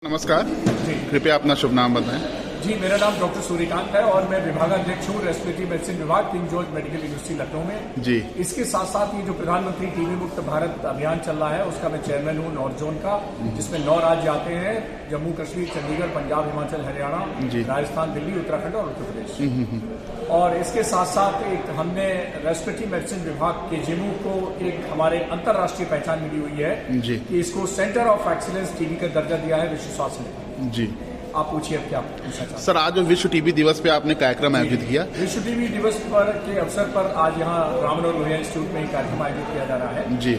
नमस्कार जी, कृपया अपना शुभ नाम बताएं। जी मेरा नाम डॉक्टर सूर्यकांत है और मैं विभागाध्यक्ष हूँ रेस्पिरेटरी मेडिसिन विभाग king George medical university Lucknow में। जी इसके साथ साथ ये जो प्रधानमंत्री टीबी मुक्त भारत अभियान चल रहा है उसका मैं चेयरमैन हूँ नॉर्थ जोन का, जिसमें 9 राज्य आते हैं, जम्मू कश्मीर, चंडीगढ़, पंजाब, हिमाचल, हरियाणा, राजस्थान, दिल्ली, उत्तराखंड और उत्तर प्रदेश। और इसके साथ साथ एक हमने रेस्पिरेटरी मेडिसिन विभाग के जेमू को एक हमारे अंतर्राष्ट्रीय पहचान मिली हुई है जी कि इसको सेंटर ऑफ एक्सीलेंस टीबी का दर्जा दिया है विश्व स्वास्थ्य संगठन। जी आप पूछिए अब क्या पूछना चाहते हैं। सर, आज विश्व टीबी दिवस पे आपने कार्यक्रम आयोजित किया। विश्व टीबी दिवस पर के अवसर पर आज यहाँ रामनगर लोहिया इंस्टीट्यूट में एक कार्यक्रम आयोजित किया जा रहा है। जी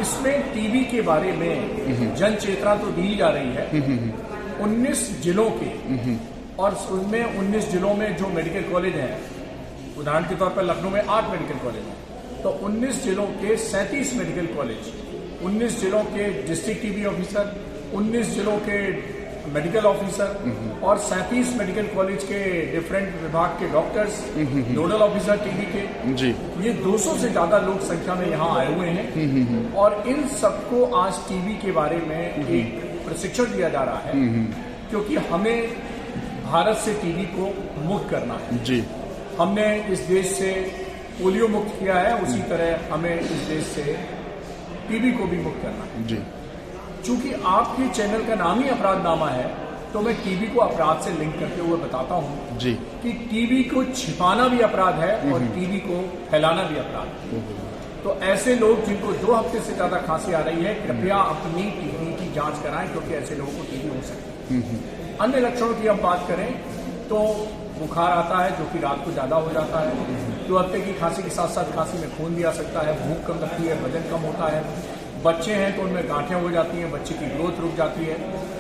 इसमें टीबी के बारे में जन चेतना तो दी जा रही है 19 जिलों के, और उनमें 19 जिलों में जो मेडिकल कॉलेज हैं, उदाहरण के तौर पर लखनऊ में 8 मेडिकल कॉलेज हैं, तो 19 जिलों के 37 मेडिकल कॉलेज, 19 जिलों के डिस्ट्रिक्ट टीबी ऑफिसर, 19 जिलों के मेडिकल ऑफिसर और 37 मेडिकल कॉलेज के डिफरेंट विभाग के डॉक्टर्स, नोडल ऑफिसर टीबी के, जी ये 200 से ज्यादा लोग संख्या में यहाँ आए हुए हैं। और इन सबको आज टीबी के बारे में एक प्रशिक्षण दिया जा रहा है, क्योंकि हमें भारत से टीबी को मुक्त करना है। जी हमने इस देश से पोलियो मुक्त किया है, उसी तरह हमें इस देश से टीबी को भी मुक्त करना है। जी चूंकि आपके चैनल का नाम ही अपराधनामा है, तो मैं टीबी को अपराध से लिंक करते हुए बताता हूं जी कि टीबी को छिपाना भी अपराध है और टीबी को फैलाना भी अपराध है। तो ऐसे लोग जिनको 2 हफ्ते से ज्यादा खांसी आ रही है, कृपया अपनी टीबी की जांच कराएं, क्योंकि ऐसे लोगों को टीबी हो सकती है। अन्य लक्षणों की हम बात करें तो बुखार आता है जो कि रात को ज्यादा हो जाता है। 2 हफ्ते की खांसी के साथ साथ खांसी में खून भी आ सकता है, भूख कम लगती है, वजन कम होता है। बच्चे हैं तो उनमें गांठें हो जाती हैं, बच्चे की ग्रोथ रुक जाती है,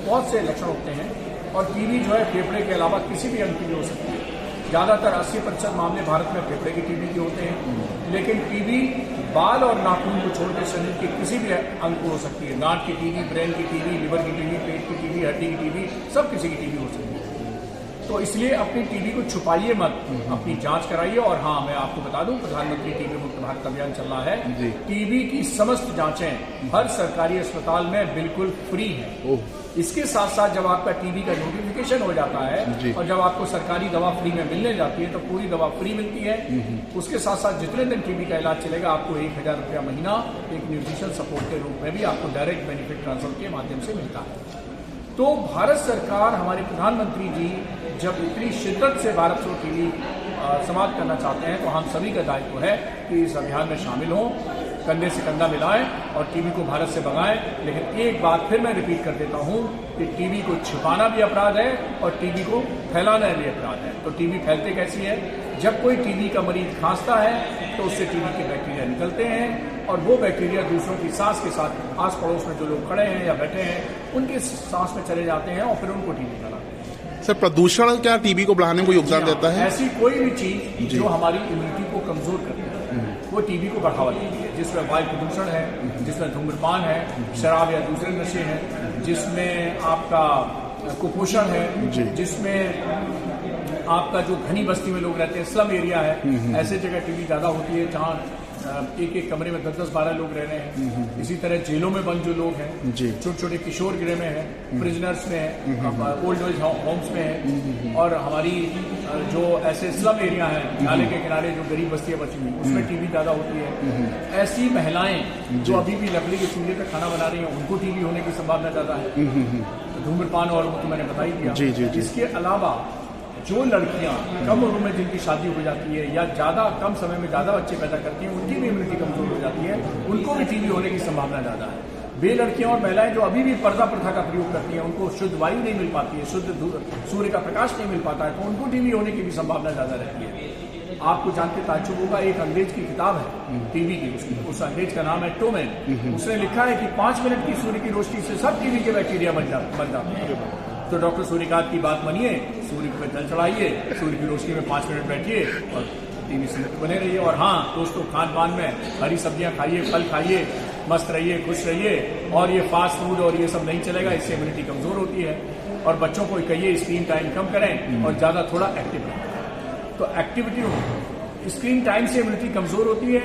बहुत से लक्षण होते हैं। और टीबी जो है फेफड़े के अलावा किसी भी अंग की भी हो सकती है। ज्यादातर 80% मामले भारत में फेफड़े की टीबी के होते हैं, लेकिन टीबी बाल और नाखून को छोड़कर शरीर के किसी भी अंग को हो सकती है। गांठ की टीबी, ब्रेन की टीबी, लिवर की टीबी, पेट की टीबी, हड्डी की टीबी, सब किसी की टीबी हो सकती है। तो इसलिए अपनी टीबी को छुपाइए मत, अपनी जांच कराइए। और हाँ, मैं आपको बता दूं, प्रधानमंत्री टीबी मुक्त भारत अभियान चल रहा है। टीबी की समस्त जांचें हर सरकारी अस्पताल में बिल्कुल फ्री है। इसके साथ साथ जब आपका टीबी का नोटिफिकेशन हो जाता है और जब आपको सरकारी दवा फ्री में मिलने जाती है, तो पूरी दवा फ्री मिलती है। उसके साथ साथ जितने दिन टीबी का इलाज चलेगा, आपको 1000 रुपया महीना एक न्यूट्रिशन सपोर्ट के रूप में भी आपको डायरेक्ट बेनिफिट ट्रांसफर के माध्यम से मिलता है। तो भारत सरकार, हमारे प्रधानमंत्री जी जब इतनी शिद्दत से भारत से टीबी समाप्त करना चाहते हैं, तो हम सभी का दायित्व है कि इस अभियान में शामिल हों, कंधे से कंधा मिलाएं और टीबी को भारत से भगाएं। लेकिन एक बात फिर मैं रिपीट कर देता हूं कि टीबी को छिपाना भी अपराध है और टीबी को फैलाना भी अपराध है। तो टीबी फैलते कैसी है? जब कोई टीबी का मरीज खांसता है तो उससे टीबी के बैक्टीरिया निकलते हैं, और वो बैक्टीरिया दूसरों की सांस के साथ आस पड़ोस में जो लोग खड़े हैं या बैठे हैं, उनके सांस में चले जाते हैं और फिर उनको टीबी फैलाते हैं। सर, प्रदूषण क्या टीबी को बढ़ाने को योगदान देता है? ऐसी कोई भी चीज जो हमारी इम्यूनिटी को कमजोर करती है, वो टीबी को बढ़ावा देती है। जिसमें वायु प्रदूषण है, जिसमें धूम्रपान है, शराब या दूसरे नशे हैं, जिसमें आपका कुपोषण है, जिसमें आपका जो घनी बस्ती में लोग रहते हैं, स्लम एरिया है, ऐसे जगह टीबी ज्यादा होती है जहाँ एक कमरे में 10-12 लोग रह रहे हैं। इसी तरह जेलों में बंद जो लोग हैं, छोटे छोटे किशोर गृह में हैं, प्रिजनर्स में हैं, ओल्ड एज होम्स में हैं, और हमारी जो ऐसे स्लम एरिया हैं, नाले के किनारे जो गरीब बस्तियां बची हुई, उसमें टीबी ज्यादा होती है। ऐसी महिलाएं जो अभी भी लकड़ी के चूल्हे पर खाना बना रही हैं, उनको टीबी होने की संभावना ज्यादा है। धूम्रपान और वो तो मैंने बता ही दिया। इसके अलावा जो लड़कियां कम उम्र में जिनकी शादी हो जाती है या ज्यादा कम समय में ज्यादा बच्चे पैदा करती हैं, उनकी भी इम्यूनिटी कमजोर हो जाती है, उनको भी टीबी होने की संभावना ज्यादा है। वे लड़कियां और महिलाएं जो अभी भी पर्दा प्रथा का प्रयोग करती हैं, उनको शुद्ध वायु नहीं मिल पाती है, शुद्ध सूर्य का प्रकाश नहीं मिल पाता है, तो उनको टीबी होने की भी संभावना ज्यादा रहती है। आपको जान के ताज्जुब होगा, एक अंग्रेज की किताब है टीबी की, उस अंग्रेज का नाम है टोमेन। उसने लिखा है कि 5 मिनट की सूर्य की रोशनी से सब टीबी के बैक्टीरिया बन जाते हैं। तो डॉक्टर सूर्यकांत की बात मानिए, सूर्य पर जल चढ़ाइए, सूर्य की रोशनी में 5 मिनट बैठिए और टीबी से मुक्त बने रहिए। और हाँ दोस्तों, खान पान में हरी सब्जियां खाइए, फल खाइए, मस्त रहिए, खुश रहिए। और ये फास्ट फूड और ये सब नहीं चलेगा, इससे इम्यूनिटी कमजोर होती है। और बच्चों को कहिए स्क्रीन टाइम कम करें और ज्यादा थोड़ा एक्टिव रहें। तो एक्टिविटी हो, स्क्रीन टाइम से इम्यूनिटी कमजोर होती है,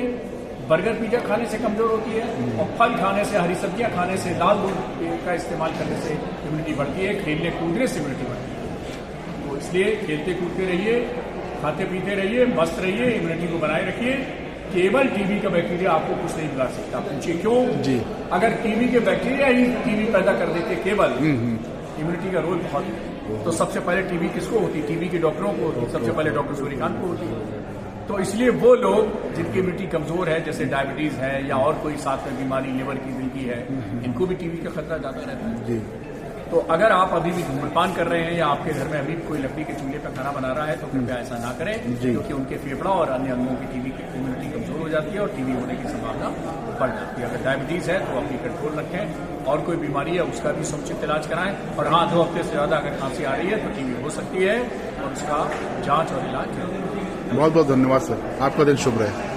बर्गर पिज्जा खाने से कमजोर होती है, और फल खाने से, हरी सब्जियां खाने से, लाल दूध का इस्तेमाल करने से इम्यूनिटी बढ़ती है, खेलने कूदने से इम्यूनिटी बढ़ती है। तो इसलिए खेलते कूदते रहिए, खाते पीते रहिए, मस्त रहिए, इम्यूनिटी को बनाए रखिए। केवल टीबी का बैक्टीरिया आपको कुछ नहीं बिगाड़ सकता। पूछिए क्यों? जी। अगर टीबी के बैक्टीरिया ही टीबी पैदा कर देते केवल, इम्यूनिटी का रोल बहुत है। तो सबसे पहले टीबी किसको होती? टीबी के डॉक्टरों को होती, सबसे पहले डॉक्टर सूर्यकांत को होती। तो इसलिए वो लोग जिनकी इम्यूनिटी कमजोर है, जैसे डायबिटीज है या और कोई साथ में बीमारी लिवर की दिल की है, इनको भी टीबी का खतरा ज्यादा रहता है। जी। तो अगर आप अभी भी धूम्रपान कर रहे हैं या आपके घर में अभी कोई लकड़ी के चूल्हे पर खाना बना रहा है, तो कृपया ऐसा ना करें, क्योंकि उनके फेफड़ा और अन्य अंगों की टीबी की इम्यूनिटी कमजोर हो जाती है और टीबी होने की संभावना बढ़ जाती है। अगर डायबिटीज है तो अपनी कंट्रोल रखें, और कोई बीमारी है उसका भी समुचित इलाज कराएं। और हाँ, 2 हफ्ते से ज्यादा अगर खांसी आ रही है तो टीबी हो सकती है और उसका जांच और इलाज जरूर। बहुत बहुत धन्यवाद सर, आपका दिन शुभ रहे।